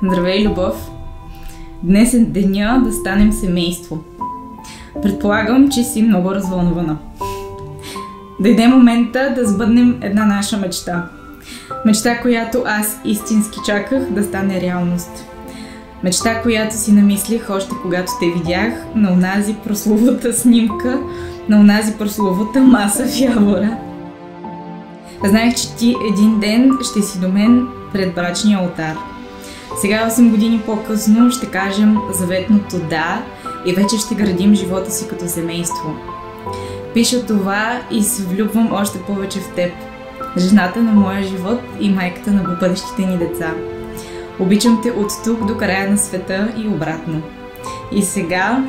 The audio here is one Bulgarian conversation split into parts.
Здравей, Любов! Днес е деня да станем семейство. Предполагам, че си много развълнувана. Дойде момента да сбъднем една наша мечта. Мечта, която аз истински чаках да стане реалност. Мечта, която си намислих още когато те видях на онази прословута снимка, на онази прословута маса в Явора. Знаех, че ти един ден ще си до мен пред брачния олтар. Сега, 8 години по-късно, ще кажем заветното да и вече ще градим живота си като семейство. Пиша това и се влюбвам още повече в теб, жената на моя живот и майката на бъдещите ни деца. Обичам те от тук до края на света и обратно. И сега,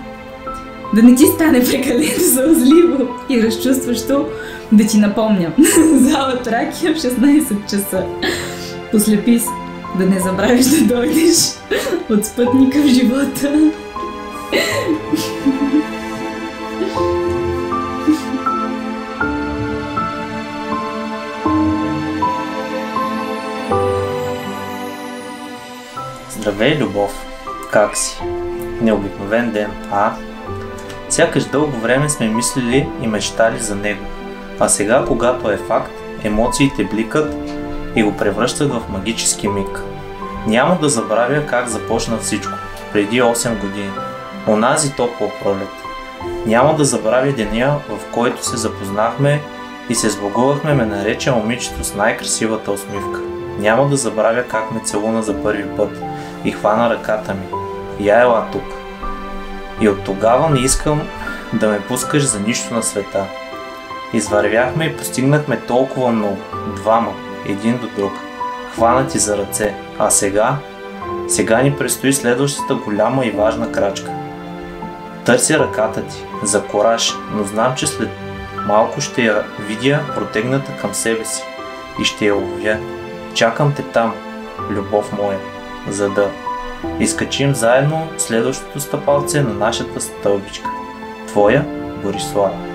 да не ти стане прекалено сълзливо и разчувстващо, да ти напомня. Зала Тракия в 16 часа. Послепи се, да не забравиш да дойдеш от спътника в живота. Здравей, Любов! Как си? Необикновен ден, а? Сякаш дълго време сме мислили и мечтали за него, а сега, когато е факт, емоциите бликат и го превръщат в магически миг. Няма да забравя как започна всичко, преди 8 години, онази топла пролет. Няма да забравя деня, в който се запознахме и се сбогувахме, ме нарече момичето с най-красивата усмивка. Няма да забравя как ме целуна за първи път и хвана ръката ми. Я ела тук. И от тогава не искам да ме пускаш за нищо на света. Извървяхме и постигнахме толкова много. Двама, един до друг. Хванати за ръце. А сега ни предстои следващата голяма и важна крачка. Търся ръката ти, за кораж, но знам, че след малко ще я видя протегната към себе си и ще я уловя. Чакам те там, любов моя, за да изкачим заедно следващото стъпалце на нашата стълбичка. Твоя Борислава.